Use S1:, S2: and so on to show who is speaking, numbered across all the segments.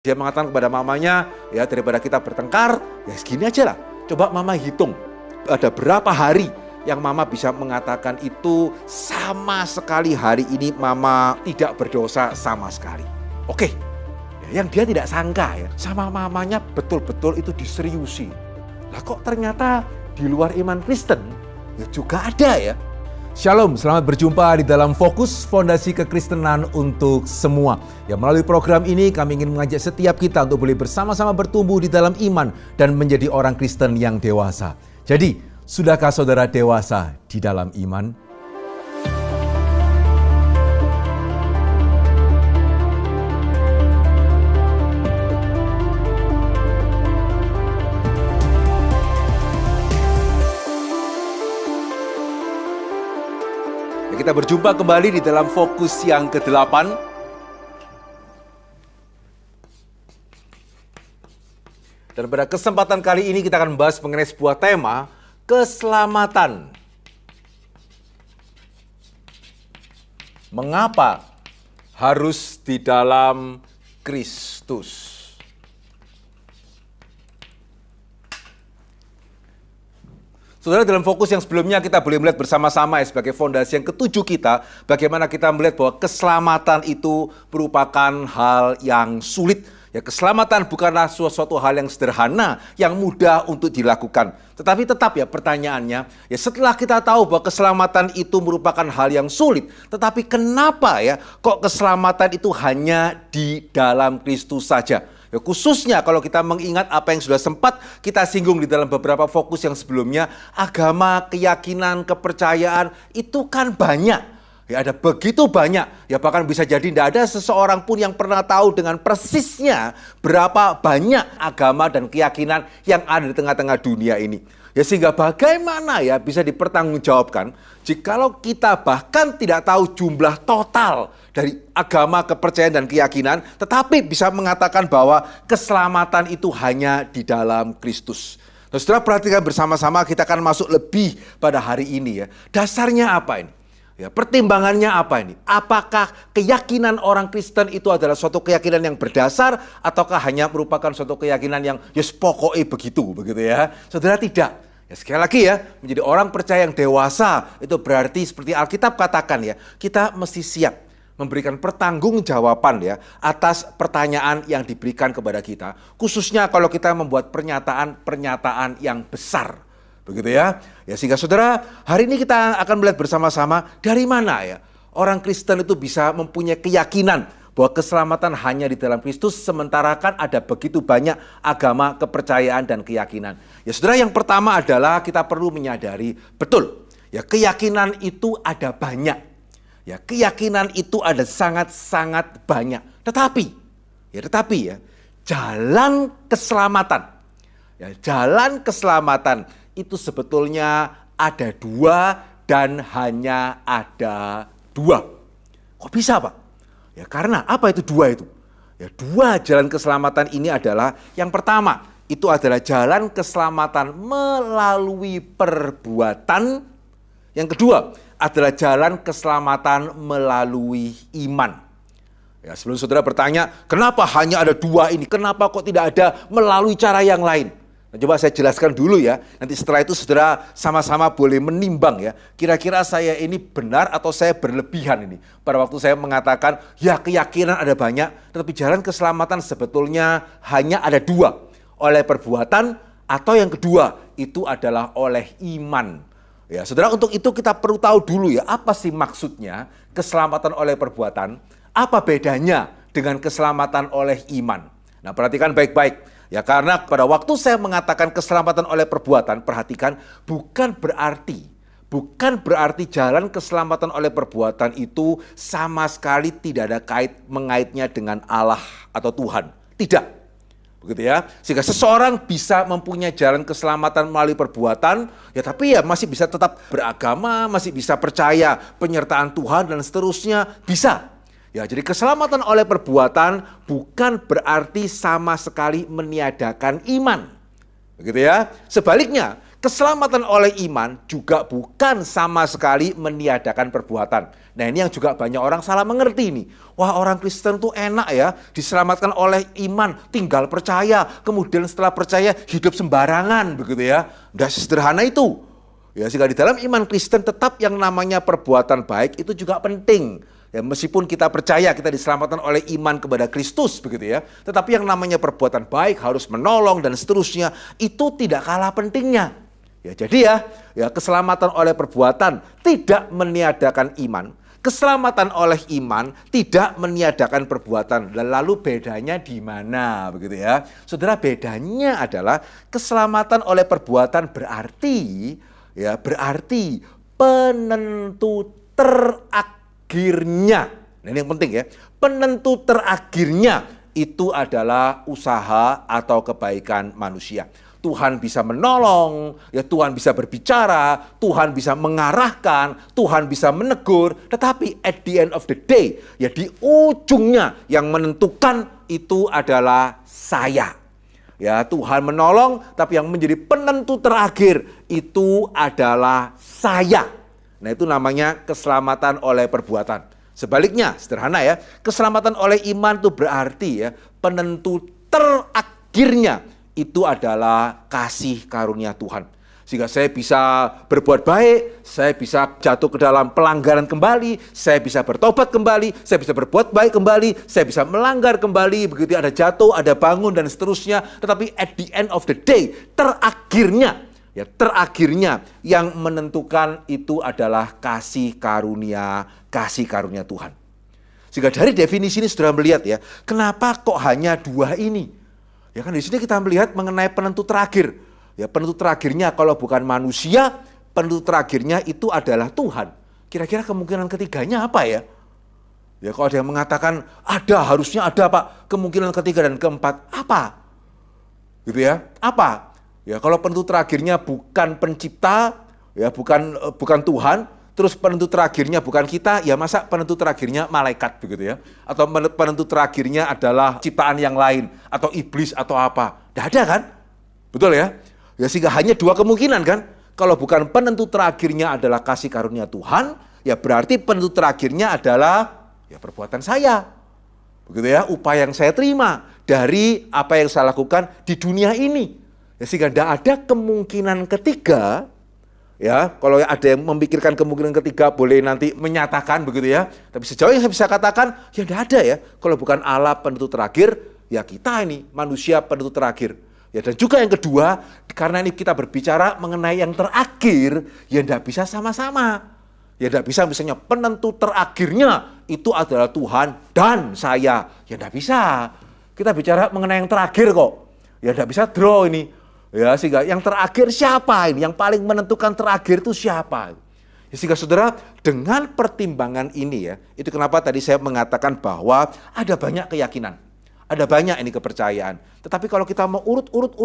S1: Dia mengatakan kepada mamanya, ya daripada kita bertengkar, ya segini aja lah. Coba mama hitung, ada berapa hari yang mama bisa mengatakan itu sama sekali hari ini mama tidak berdosa sama sekali. Oke, ya, yang dia tidak sangka ya, sama mamanya betul-betul itu diseriusi. Lah kok ternyata di luar iman Kristen, ya juga ada ya.
S2: Shalom, selamat berjumpa di dalam Fokus Fondasi Kekristenan untuk Semua. Ya, melalui program ini kami ingin mengajak setiap kita untuk boleh bersama-sama bertumbuh di dalam iman dan menjadi orang Kristen yang dewasa. Jadi, sudahkah saudara dewasa di dalam iman?
S1: Kita berjumpa kembali di dalam Fokus yang ke-8. Dan pada kesempatan kali ini kita akan membahas mengenai sebuah tema, keselamatan. Mengapa harus di dalam Kristus? Saudara, dalam Fokus yang sebelumnya kita boleh melihat bersama-sama ya, sebagai fondasi yang ketujuh kita, bagaimana kita melihat bahwa keselamatan itu merupakan hal yang sulit. Ya, keselamatan bukanlah suatu hal yang sederhana, yang mudah untuk dilakukan. Tetapi tetap ya pertanyaannya, ya setelah kita tahu bahwa keselamatan itu merupakan hal yang sulit, tetapi kenapa ya kok keselamatan itu hanya di dalam Kristus saja? Ya, khususnya kalau kita mengingat apa yang sudah sempat kita singgung di dalam beberapa fokus yang sebelumnya, agama, keyakinan, kepercayaan itu kan banyak. Ya, ada begitu banyak. Ya, bahkan bisa jadi tidak ada seseorang pun yang pernah tahu dengan persisnya berapa banyak agama dan keyakinan yang ada di tengah-tengah dunia ini. Ya, sehingga bagaimana ya bisa dipertanggungjawabkan jikalau kita bahkan tidak tahu jumlah total dari agama, kepercayaan, dan keyakinan, tetapi bisa mengatakan bahwa keselamatan itu hanya di dalam Kristus. Nah, setelah perhatikan bersama-sama, kita akan masuk lebih pada hari ini ya. Dasarnya apa ini? Ya, pertimbangannya apa ini? Apakah keyakinan orang Kristen itu adalah suatu keyakinan yang berdasar, ataukah hanya merupakan suatu keyakinan yang pokoknya begitu ya? Saudara, tidak. Ya, sekali lagi ya, menjadi orang percaya yang dewasa itu berarti seperti Alkitab katakan ya, kita mesti siap memberikan pertanggungjawaban ya atas pertanyaan yang diberikan kepada kita, khususnya kalau kita membuat pernyataan yang besar. Begitu ya. Ya, sehingga saudara, hari ini kita akan melihat bersama-sama dari mana ya orang Kristen itu bisa mempunyai keyakinan bahwa keselamatan hanya di dalam Kristus, sementara kan ada begitu banyak agama, kepercayaan, dan keyakinan. Ya saudara, yang pertama adalah kita perlu menyadari betul ya keyakinan itu ada banyak. Ya, keyakinan itu ada sangat-sangat banyak. Tetapi jalan keselamatan. Ya, jalan keselamatan itu sebetulnya ada dua dan hanya ada dua. Kok bisa, Pak? Ya, karena apa itu dua itu? Ya, dua jalan keselamatan ini adalah, yang pertama itu adalah jalan keselamatan melalui perbuatan. Yang kedua adalah jalan keselamatan melalui iman. Ya, sebelum saudara bertanya, kenapa hanya ada dua ini? Kenapa kok tidak ada melalui cara yang lain? Nah, coba saya jelaskan dulu ya. Nanti setelah itu saudara sama-sama boleh menimbang ya. Kira-kira saya ini benar atau saya berlebihan ini. Pada waktu saya mengatakan, ya keyakinan ada banyak, tetapi jalan keselamatan sebetulnya hanya ada dua. Oleh perbuatan, atau yang kedua itu adalah oleh iman. Ya, saudara, untuk itu kita perlu tahu dulu ya, apa sih maksudnya keselamatan oleh perbuatan? Apa bedanya dengan keselamatan oleh iman? Nah, perhatikan baik-baik. Ya, karena pada waktu saya mengatakan keselamatan oleh perbuatan, perhatikan, bukan berarti jalan keselamatan oleh perbuatan itu sama sekali tidak ada mengaitnya dengan Allah atau Tuhan. Tidak. Begitu ya, sehingga seseorang bisa mempunyai jalan keselamatan melalui perbuatan, ya tapi ya masih bisa tetap beragama, masih bisa percaya penyertaan Tuhan dan seterusnya, bisa. Ya, jadi keselamatan oleh perbuatan bukan berarti sama sekali meniadakan iman. Begitu ya. Sebaliknya, Keselamatan oleh iman juga bukan sama sekali meniadakan perbuatan. Nah, ini yang juga banyak orang salah mengerti nih. Wah, orang Kristen tuh enak ya, diselamatkan oleh iman, tinggal percaya, kemudian setelah percaya hidup sembarangan begitu ya. Nggak sederhana itu. Ya, sehingga di dalam iman Kristen tetap yang namanya perbuatan baik itu juga penting. Ya, meskipun kita percaya kita diselamatkan oleh iman kepada Kristus begitu ya, tetapi yang namanya perbuatan baik harus menolong dan seterusnya itu tidak kalah pentingnya. Ya, jadi ya keselamatan oleh perbuatan tidak meniadakan iman. Keselamatan oleh iman tidak meniadakan perbuatan. Lalu bedanya di mana begitu ya? Saudara, bedanya adalah keselamatan oleh perbuatan berarti penentu terakhirnya. Nah, ini yang penting ya. Penentu terakhirnya itu adalah usaha atau kebaikan manusia. Tuhan bisa menolong, ya Tuhan bisa berbicara, Tuhan bisa mengarahkan, Tuhan bisa menegur, tetapi at the end of the day, ya di ujungnya yang menentukan itu adalah saya. Ya, Tuhan menolong, tapi yang menjadi penentu terakhir itu adalah saya. Nah, itu namanya keselamatan oleh perbuatan. Sebaliknya, sederhana ya, keselamatan oleh iman itu berarti ya penentu terakhirnya itu adalah kasih karunia Tuhan. Sehingga saya bisa berbuat baik, saya bisa jatuh ke dalam pelanggaran kembali, saya bisa bertobat kembali, saya bisa berbuat baik kembali, saya bisa melanggar kembali, begitu ada jatuh, ada bangun dan seterusnya. Tetapi at the end of the day, terakhirnya yang menentukan itu adalah kasih karunia Tuhan. Sehingga dari definisi ini sudah melihat ya, kenapa kok hanya dua ini? Ya kan di sini kita melihat mengenai penentu terakhir. Ya, penentu terakhirnya kalau bukan manusia, penentu terakhirnya itu adalah Tuhan. Kira-kira kemungkinan ketiganya apa ya? Ya, kalau ada yang mengatakan harusnya ada Pak, kemungkinan ketiga dan keempat apa? Gitu ya. Apa? Ya, kalau penentu terakhirnya bukan pencipta, ya bukan Tuhan, terus penentu terakhirnya bukan kita, ya masa penentu terakhirnya malaikat begitu ya? Atau penentu terakhirnya adalah ciptaan yang lain, atau iblis atau apa? Tidak ada kan? Betul ya? Ya sehingga hanya dua kemungkinan kan? Kalau bukan penentu terakhirnya adalah kasih karunia Tuhan, ya berarti penentu terakhirnya adalah ya perbuatan saya. Begitu ya, upaya yang saya terima dari apa yang saya lakukan di dunia ini. Ya sehingga tidak ada kemungkinan ketiga. Ya, kalau ada yang memikirkan kemungkinan ketiga boleh nanti menyatakan begitu ya. Tapi sejauh yang saya bisa katakan, ya tidak ada ya. Kalau bukan Allah penentu terakhir, ya kita ini manusia penentu terakhir. Ya, dan juga yang kedua, karena ini kita berbicara mengenai yang terakhir, ya tidak bisa sama-sama. Ya tidak bisa misalnya penentu terakhirnya itu adalah Tuhan dan saya. Ya tidak bisa. Kita bicara mengenai yang terakhir kok. Ya tidak bisa draw ini. Ya, sehingga yang terakhir siapa ini? Yang paling menentukan terakhir itu siapa? Ya, sehingga saudara, dengan pertimbangan ini ya, itu kenapa tadi saya mengatakan bahwa ada banyak keyakinan. Ada banyak ini kepercayaan. Tetapi kalau kita mau runtut.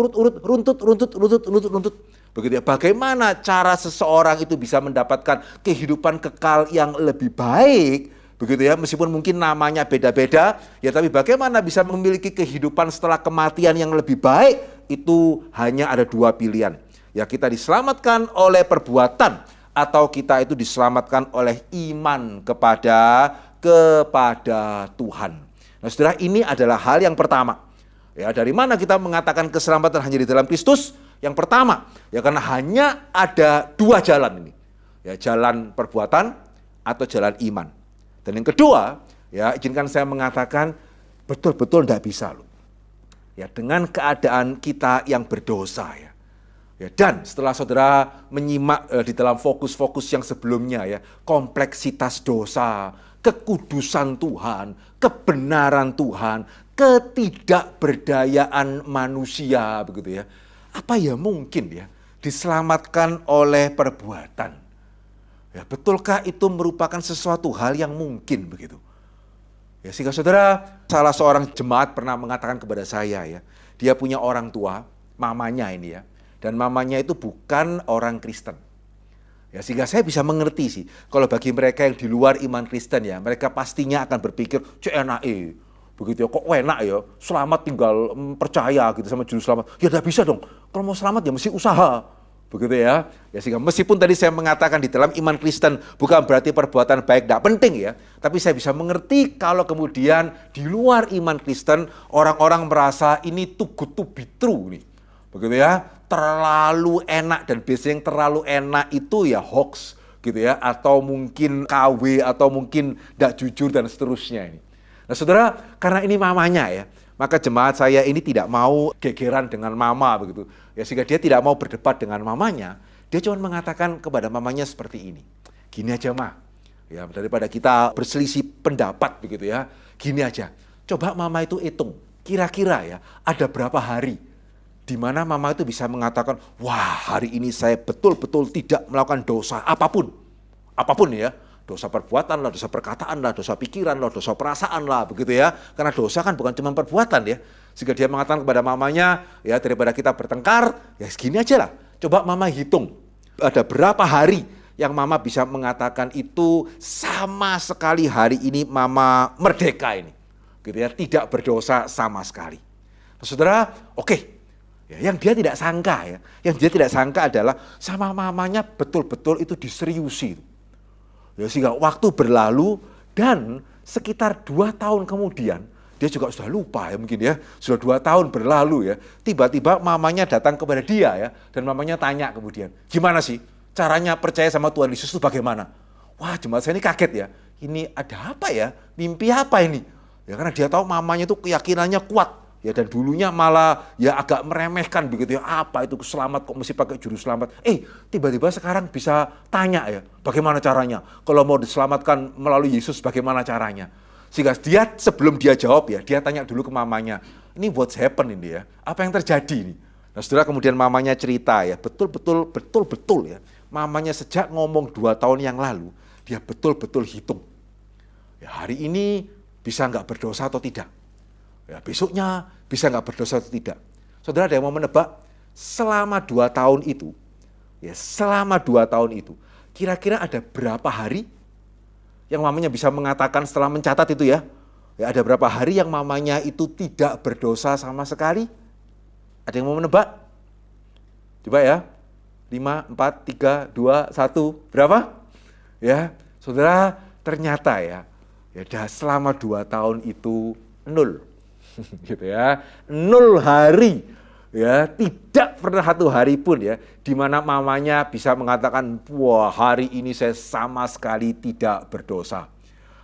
S1: Begitu ya, bagaimana cara seseorang itu bisa mendapatkan kehidupan kekal yang lebih baik? Begitu ya, meskipun mungkin namanya beda-beda, ya tapi bagaimana bisa memiliki kehidupan setelah kematian yang lebih baik? Itu hanya ada dua pilihan. Ya, kita diselamatkan oleh perbuatan atau kita itu diselamatkan oleh iman kepada Tuhan. Nah, saudara, ini adalah hal yang pertama. Ya, dari mana kita mengatakan keselamatan hanya di dalam Kristus? Yang pertama, ya karena hanya ada dua jalan ini. Ya, jalan perbuatan atau jalan iman. Dan yang kedua, ya izinkan saya mengatakan betul-betul tidak bisa loh. Ya, dengan keadaan kita yang berdosa ya. Ya, dan setelah saudara menyimak di dalam fokus-fokus yang sebelumnya ya, kompleksitas dosa, kekudusan Tuhan, kebenaran Tuhan, ketidakberdayaan manusia begitu ya. Apa ya mungkin ya diselamatkan oleh perbuatan? Ya, betulkah itu merupakan sesuatu hal yang mungkin begitu? Ya, sehingga saudara, salah seorang jemaat pernah mengatakan kepada saya ya, dia punya orang tua, mamanya ini ya, dan mamanya itu bukan orang Kristen. Ya, sehingga saya bisa mengerti sih, kalau bagi mereka yang di luar iman Kristen ya, mereka pastinya akan berpikir, begitu ya, kok enak ya, selamat tinggal percaya gitu sama juru selamat. Ya tidak bisa dong, kalau mau selamat ya mesti usaha. Begitu ya. Ya sehingga meskipun tadi saya mengatakan di dalam iman Kristen bukan berarti perbuatan baik tidak penting ya, tapi saya bisa mengerti kalau kemudian di luar iman Kristen orang-orang merasa ini too good to be true nih. Begitu ya, terlalu enak, dan biasanya yang terlalu enak itu ya hoax gitu ya, atau mungkin KW, atau mungkin tidak jujur dan seterusnya ini. Nah saudara, karena ini mamanya ya, maka jemaat saya ini tidak mau gegeran dengan mama begitu. Ya sehingga dia tidak mau berdebat dengan mamanya, dia cuma mengatakan kepada mamanya seperti ini. Gini aja Ma, ya daripada kita berselisih pendapat begitu ya. Gini aja, coba mama itu hitung, kira-kira ya ada berapa hari di mana mama itu bisa mengatakan, wah hari ini saya betul-betul tidak melakukan dosa apapun. Apapun ya. Dosa perbuatan lah, dosa perkataan lah, dosa pikiran lah, dosa perasaan lah, begitu ya. Karena dosa kan bukan cuma perbuatan ya. Sehingga dia mengatakan kepada mamanya, ya daripada kita bertengkar, ya segini aja lah. Coba mama hitung, ada berapa hari yang mama bisa mengatakan itu sama sekali hari ini mama merdeka ini. Gitu ya, tidak berdosa sama sekali. Nah, saudara, oke. Ya, yang dia tidak sangka ya, yang dia tidak sangka adalah sama mamanya betul-betul itu diseriusi. Ya, sehingga waktu berlalu dan sekitar 2 tahun kemudian, dia juga sudah lupa ya mungkin ya, sudah 2 tahun berlalu ya, tiba-tiba mamanya datang kepada dia ya, dan mamanya tanya kemudian, gimana sih caranya percaya sama Tuhan Yesus itu bagaimana? Wah jemaat saya ini kaget ya, ini ada apa ya, mimpi apa ini? Ya karena dia tahu mamanya itu keyakinannya kuat. Ya dan dulunya malah ya agak meremehkan begitu ya, apa itu selamat kok mesti pakai juru selamat. Tiba-tiba sekarang bisa tanya ya, bagaimana caranya? Kalau mau diselamatkan melalui Yesus bagaimana caranya? Sehingga dia sebelum dia jawab ya, dia tanya dulu ke mamanya, ini what's happen ini ya, apa yang terjadi ini? Nah saudara, kemudian mamanya cerita ya, betul-betul ya, mamanya sejak ngomong 2 tahun yang lalu, dia betul-betul hitung. Ya hari ini bisa nggak berdosa atau tidak? Ya, besoknya bisa nggak berdosa atau tidak. Saudara ada yang mau menebak selama 2 tahun itu, ya selama 2 tahun itu, kira-kira ada berapa hari yang mamanya bisa mengatakan setelah mencatat itu ya, ya ada berapa hari yang mamanya itu tidak berdosa sama sekali? Ada yang mau menebak? Coba ya, 5, 4, 3, 2, 1, berapa? Ya, saudara ternyata ya selama 2 tahun itu 0. Gitu ya, 0 hari ya, tidak pernah 1 hari pun ya di mana mamanya bisa mengatakan wah hari ini saya sama sekali tidak berdosa.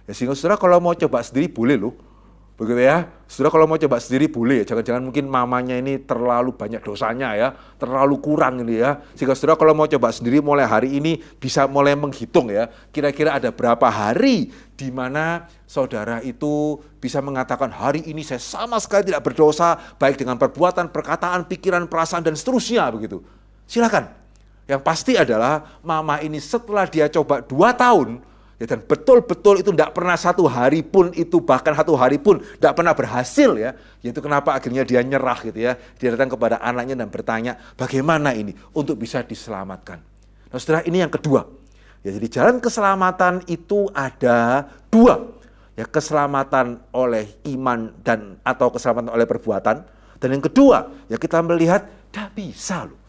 S1: Ya sehingga saudara kalau mau coba sendiri boleh loh, begitu ya. Saudara kalau mau coba sendiri boleh ya, jangan-jangan mungkin mamanya ini terlalu banyak dosanya ya, terlalu kurang ini ya. Sehingga saudara kalau mau coba sendiri mulai hari ini bisa mulai menghitung ya, kira-kira ada berapa hari di mana saudara itu bisa mengatakan hari ini saya sama sekali tidak berdosa, baik dengan perbuatan, perkataan, pikiran, perasaan, dan seterusnya begitu. Silakan. Yang pasti adalah mama ini setelah dia coba 2 tahun, ya, dan betul-betul itu tidak pernah 1 hari pun itu, bahkan 1 hari pun tidak pernah berhasil ya. Yaitu kenapa akhirnya dia nyerah gitu ya. Dia datang kepada anaknya dan bertanya, bagaimana ini untuk bisa diselamatkan. Nah saudara, ini yang kedua. Ya, jadi jalan keselamatan itu ada 2. Ya, keselamatan oleh iman dan atau keselamatan oleh perbuatan. Dan yang kedua, ya kita melihat tidak bisa loh.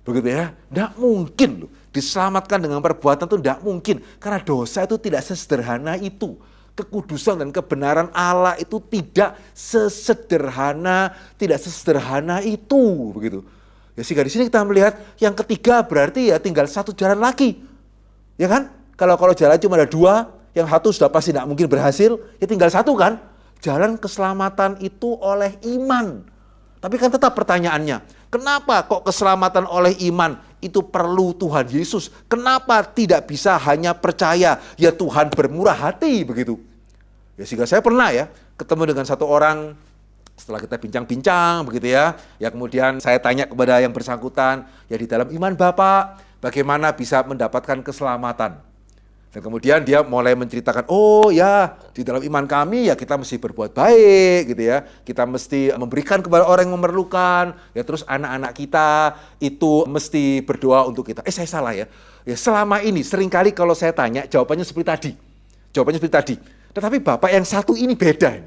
S1: Begitu ya, tidak mungkin loh. Diselamatkan dengan perbuatan itu tidak mungkin. Karena dosa itu tidak sesederhana itu. Kekudusan dan kebenaran Allah itu tidak sesederhana itu. Begitu. Ya sehingga di sini kita melihat yang ketiga berarti ya tinggal 1 jalan lagi. Ya kan? Kalau jalan cuma ada 2, yang 1 sudah pasti tidak mungkin berhasil, ya tinggal 1 kan? Jalan keselamatan itu oleh iman. Tapi kan tetap pertanyaannya, kenapa kok keselamatan oleh iman itu perlu Tuhan Yesus? Kenapa tidak bisa hanya percaya, ya Tuhan bermurah hati begitu? Ya sehingga saya pernah ya ketemu dengan satu orang, setelah kita bincang-bincang begitu ya, ya kemudian saya tanya kepada yang bersangkutan, ya di dalam iman Bapak, bagaimana bisa mendapatkan keselamatan? Dan kemudian dia mulai menceritakan, oh ya di dalam iman kami ya kita mesti berbuat baik gitu ya. Kita mesti memberikan kepada orang yang memerlukan. Ya terus anak-anak kita itu mesti berdoa untuk kita. Saya salah ya. Ya selama ini seringkali kalau saya tanya jawabannya seperti tadi. Jawabannya seperti tadi. Tetapi Bapak yang satu ini beda.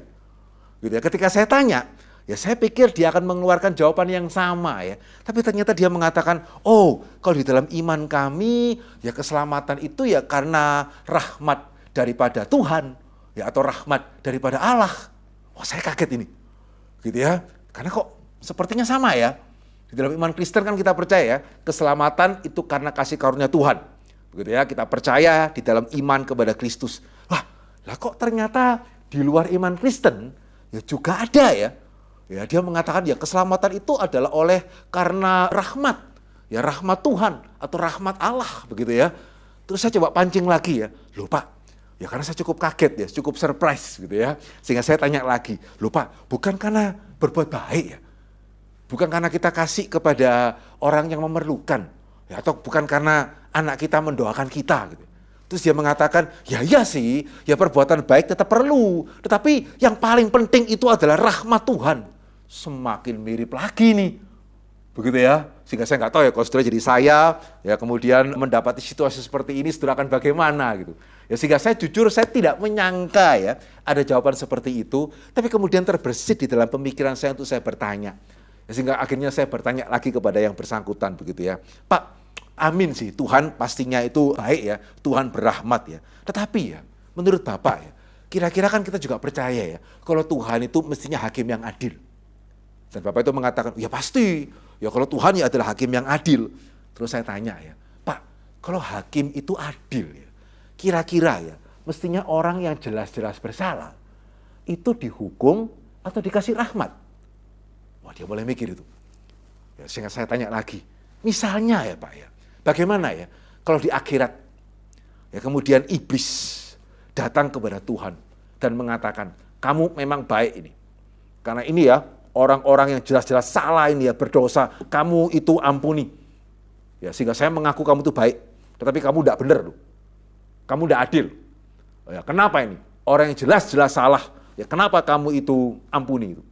S1: Gitu ya. Ketika saya tanya, Ya saya pikir dia akan mengeluarkan jawaban yang sama ya. Tapi ternyata dia mengatakan, oh kalau di dalam iman kami, ya keselamatan itu ya karena rahmat daripada Tuhan. Ya atau rahmat daripada Allah. Oh saya kaget ini. Gitu ya. Karena kok sepertinya sama ya. Di dalam iman Kristen kan kita percaya ya, keselamatan itu karena kasih karunia Tuhan. Begitu ya, kita percaya di dalam iman kepada Kristus. Lah kok ternyata di luar iman Kristen ya juga ada ya. Ya, dia mengatakan ya keselamatan itu adalah oleh karena rahmat. Ya rahmat Tuhan atau rahmat Allah begitu ya. Terus saya coba pancing lagi ya. Loh Pak, ya karena saya cukup kaget ya, cukup surprise gitu ya. Sehingga saya tanya lagi, loh Pak, bukan karena berbuat baik ya? Bukan karena kita kasih kepada orang yang memerlukan. Ya, atau bukan karena anak kita mendoakan kita gitu. Terus dia mengatakan, ya iya sih, ya perbuatan baik tetap perlu. Tetapi yang paling penting itu adalah rahmat Tuhan. Semakin mirip lagi nih. Begitu ya. Sehingga saya nggak tahu ya kalau saudara jadi saya, ya kemudian mendapati situasi seperti ini, saudara akan bagaimana gitu. Ya sehingga saya jujur, saya tidak menyangka ya ada jawaban seperti itu. Tapi kemudian terbersit di dalam pemikiran saya untuk saya bertanya. Ya, sehingga akhirnya saya bertanya lagi kepada yang bersangkutan begitu ya. Pak, amin sih, Tuhan pastinya itu baik ya, Tuhan berrahmat ya. Tetapi ya, menurut Bapak ya, kira-kira kan kita juga percaya ya, kalau Tuhan itu mestinya hakim yang adil. Dan Bapak itu mengatakan, ya pasti, ya kalau Tuhan ya adalah hakim yang adil. Terus saya tanya ya, Pak, kalau hakim itu adil ya, kira-kira ya, mestinya orang yang jelas-jelas bersalah, itu dihukum atau dikasih rahmat? Wah dia boleh mikir itu. Ya, sehingga saya tanya lagi, misalnya ya Pak ya, bagaimana ya kalau di akhirat ya kemudian iblis datang kepada Tuhan dan mengatakan, kamu memang baik ini. Karena ini ya orang-orang yang jelas-jelas salah ini ya berdosa, kamu itu ampuni. Ya sehingga saya mengaku kamu itu baik, tetapi kamu tidak benar loh. Kamu tidak adil. Ya, kenapa ini? Orang yang jelas-jelas salah, ya kenapa kamu itu ampuni itu?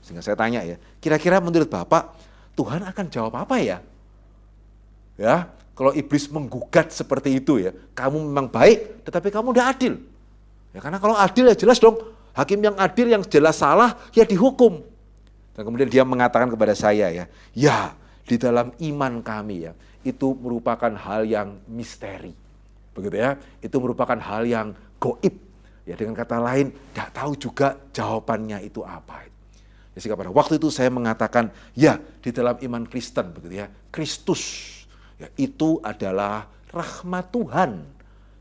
S1: Sehingga saya tanya ya, kira-kira menurut Bapak Tuhan akan jawab apa ya? Ya, kalau iblis menggugat seperti itu ya, kamu memang baik, tetapi kamu udah adil. Ya karena kalau adil ya jelas dong, hakim yang adil yang jelas salah ya dihukum. Dan kemudian dia mengatakan kepada saya ya, ya di dalam iman kami ya, itu merupakan hal yang misteri. Begitu ya, itu merupakan hal yang goib. Ya dengan kata lain, tidak tahu juga jawabannya itu apa. Ya, sehingga pada waktu itu saya mengatakan, ya di dalam iman Kristen begitu ya, Kristus ya, itu adalah rahmat Tuhan.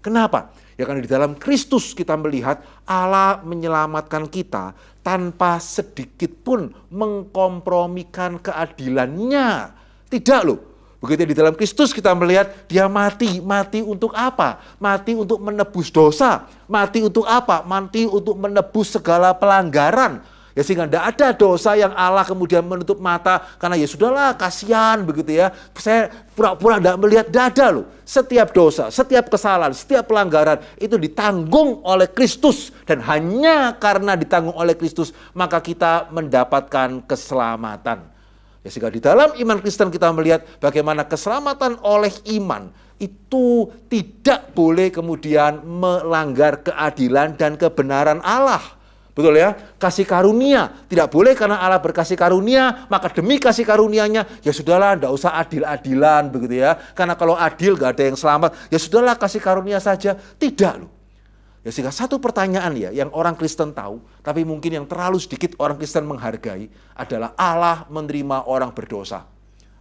S1: Kenapa? Ya karena di dalam Kristus kita melihat Allah menyelamatkan kita tanpa sedikit pun mengkompromikan keadilannya. Tidak loh. Begitu di dalam Kristus kita melihat dia mati. Mati untuk apa? Mati untuk menebus dosa. Mati untuk apa? Mati untuk menebus segala pelanggaran. Ya sehingga tidak ada dosa yang Allah kemudian menutup mata karena ya sudahlah kasihan begitu ya. Saya pura-pura tidak melihat, tidak ada loh. Setiap dosa, setiap kesalahan, setiap pelanggaran itu ditanggung oleh Kristus dan hanya karena ditanggung oleh Kristus maka kita mendapatkan keselamatan. Ya sehingga di dalam iman Kristen kita melihat bagaimana keselamatan oleh iman itu tidak boleh kemudian melanggar keadilan dan kebenaran Allah. Betul ya, kasih karunia. Tidak boleh karena Allah berkasih karunia, maka demi kasih karunianya, ya sudahlah, tidak usah adil-adilan begitu ya. Karena kalau adil gak ada yang selamat, ya sudahlah kasih karunia saja. Tidak loh. Ya sehingga satu pertanyaan ya, yang orang Kristen tahu, tapi mungkin yang terlalu sedikit orang Kristen menghargai, adalah Allah menerima orang berdosa.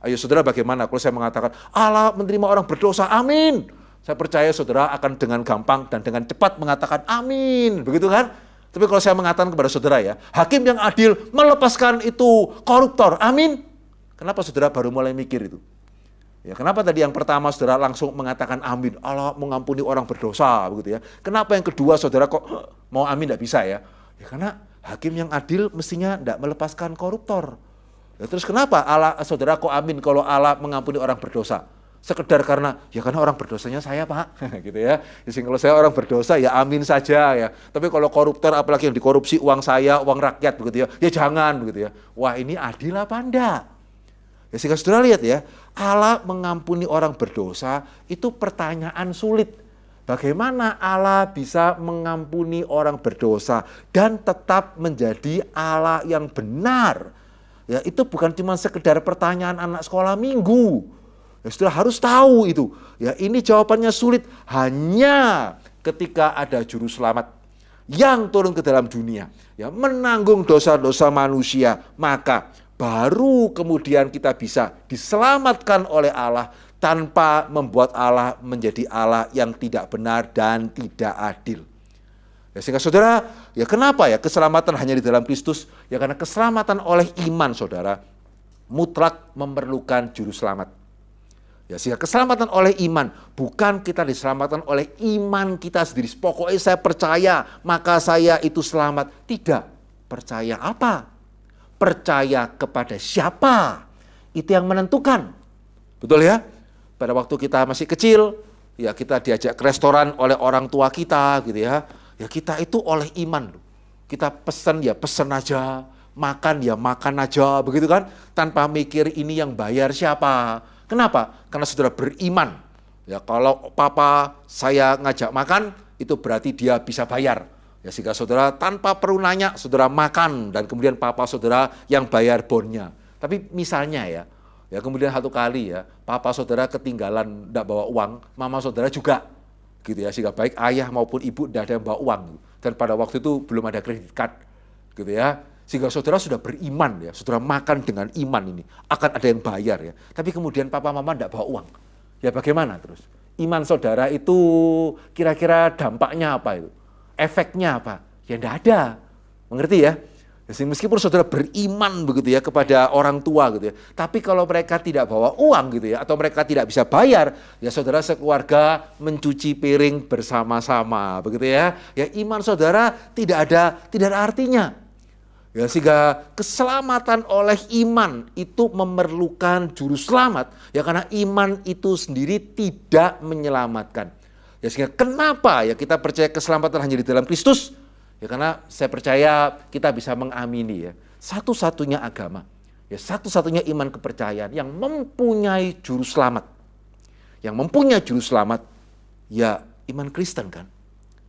S1: Ayo saudara bagaimana kalau saya mengatakan, Allah menerima orang berdosa, amin. Saya percaya saudara akan dengan gampang dan dengan cepat mengatakan amin, begitu kan? Tapi kalau saya mengatakan kepada saudara ya, hakim yang adil melepaskan itu koruptor, amin. Kenapa saudara baru mulai mikir itu? Ya, kenapa tadi yang pertama saudara langsung mengatakan amin, Allah mengampuni orang berdosa, begitu ya. Kenapa yang kedua saudara kok mau amin tidak bisa ya? Ya karena hakim yang adil mestinya tidak melepaskan koruptor. Ya, terus kenapa Allah saudara kok amin kalau Allah mengampuni orang berdosa? Sekedar karena orang berdosanya saya Pak, gitu ya. Jadi kalau saya orang berdosa ya amin saja ya. Tapi kalau koruptor apalagi yang dikorupsi uang saya, uang rakyat begitu ya, ya jangan begitu ya. Wah ini adil apa enggak? Ya sehingga saudara lihat ya, Allah mengampuni orang berdosa itu pertanyaan sulit. Bagaimana Allah bisa mengampuni orang berdosa dan tetap menjadi Allah yang benar? Ya, itu bukan cuma sekedar pertanyaan anak sekolah minggu. Ya, sudah harus tahu itu. Ya, ini jawabannya sulit hanya ketika ada juru selamat yang turun ke dalam dunia, ya, menanggung dosa-dosa manusia, maka baru kemudian kita bisa diselamatkan oleh Allah tanpa membuat Allah menjadi Allah yang tidak benar dan tidak adil. Ya, sehingga saudara, ya kenapa ya keselamatan hanya di dalam Kristus? Ya karena keselamatan oleh iman, saudara, mutlak memerlukan juru selamat. Ya, sehingga keselamatan oleh iman, bukan kita diselamatkan oleh iman kita sendiri. Pokoknya saya percaya, maka saya itu selamat. Tidak. Percaya apa? Percaya kepada siapa? Itu yang menentukan. Betul ya? Pada waktu kita masih kecil, ya kita diajak ke restoran oleh orang tua kita gitu ya. Ya kita itu oleh iman. Kita pesan ya pesan aja, makan ya makan aja, begitu kan? Tanpa mikir ini yang bayar siapa. Kenapa? Karena saudara beriman. Ya kalau papa saya ngajak makan, itu berarti dia bisa bayar. Ya sehingga saudara tanpa perlu nanya, saudara makan dan kemudian papa saudara yang bayar bonnya. Tapi misalnya ya kemudian satu kali ya, papa saudara ketinggalan enggak bawa uang, mama saudara juga. Gitu ya, sehingga baik ayah maupun ibu tidak ada yang bawa uang. Dan pada waktu itu belum ada kredit card. Gitu ya. Sehingga saudara sudah beriman ya, saudara makan dengan iman ini. Akan ada yang bayar ya. Tapi kemudian papa mama tidak bawa uang. Ya bagaimana terus? Iman saudara itu kira-kira dampaknya apa itu? Efeknya apa? Ya tidak ada. Mengerti ya? Meskipun saudara beriman begitu ya kepada orang tua gitu ya, tapi kalau mereka tidak bawa uang gitu ya, atau mereka tidak bisa bayar, ya saudara sekeluarga mencuci piring bersama-sama begitu ya. Ya iman saudara tidak ada artinya. Ya sehingga keselamatan oleh iman itu memerlukan juru selamat ya karena iman itu sendiri tidak menyelamatkan. Ya sehingga kenapa ya kita percaya keselamatan hanya di dalam Kristus? Ya karena saya percaya kita bisa mengamini ya, satu-satunya agama, ya satu-satunya iman kepercayaan yang mempunyai juru selamat. Yang mempunyai juru selamat, ya iman Kristen kan.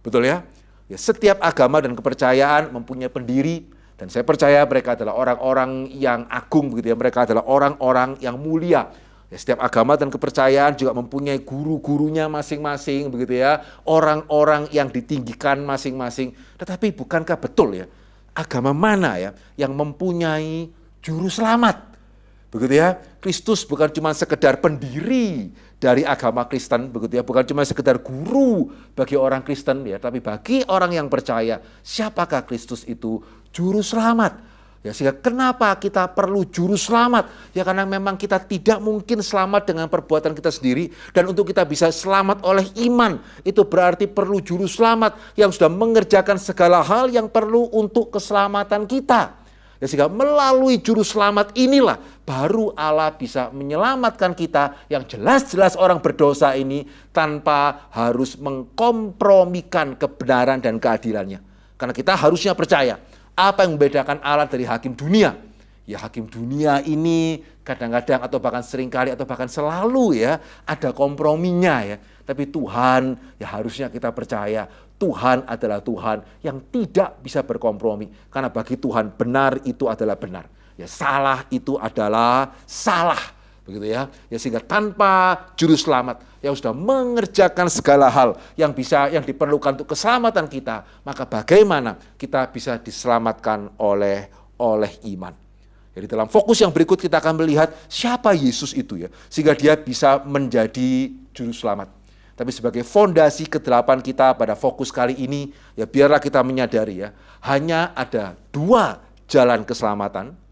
S1: Betul ya? Ya setiap agama dan kepercayaan mempunyai pendiri, dan saya percaya mereka adalah orang-orang yang agung begitu ya, mereka adalah orang-orang yang mulia. Ya, setiap agama dan kepercayaan juga mempunyai guru-gurunya masing-masing begitu ya, orang-orang yang ditinggikan masing-masing. Tetapi bukankah betul ya, agama mana ya yang mempunyai juru selamat? Begitu ya, Kristus bukan cuma sekedar pendiri dari agama Kristen begitu ya, bukan cuma sekedar guru bagi orang Kristen ya, tapi bagi orang yang percaya, siapakah Kristus itu? Juru selamat. Ya, sehingga kenapa kita perlu juru selamat? Ya karena memang kita tidak mungkin selamat dengan perbuatan kita sendiri. Dan untuk kita bisa selamat oleh iman, itu berarti perlu juru selamat yang sudah mengerjakan segala hal yang perlu untuk keselamatan kita. Ya sehingga melalui juru selamat inilah baru Allah bisa menyelamatkan kita yang jelas-jelas orang berdosa ini tanpa harus mengkompromikan kebenaran dan keadilannya. Karena kita harusnya percaya. Apa yang membedakan Allah dari hakim dunia? Ya hakim dunia ini kadang-kadang atau bahkan seringkali atau bahkan selalu ya ada komprominya ya. Tapi Tuhan ya harusnya kita percaya Tuhan adalah Tuhan yang tidak bisa berkompromi. Karena bagi Tuhan benar itu adalah benar. Ya salah itu adalah salah. Begitu ya. Ya sehingga tanpa juru selamat yang sudah mengerjakan segala hal yang diperlukan untuk keselamatan kita, maka bagaimana kita bisa diselamatkan oleh iman. Jadi dalam fokus yang berikut kita akan melihat siapa Yesus itu ya, sehingga dia bisa menjadi juru selamat. Tapi sebagai fondasi ke-8 kita pada fokus kali ini, ya biarlah kita menyadari ya, hanya ada 2 jalan keselamatan.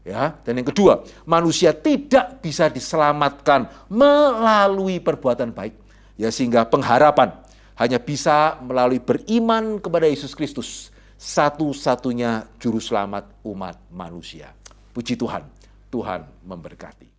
S1: Ya, dan yang kedua, manusia tidak bisa diselamatkan melalui perbuatan baik. Ya, sehingga pengharapan hanya bisa melalui beriman kepada Yesus Kristus, satu-satunya juru selamat umat manusia. Puji Tuhan, Tuhan memberkati.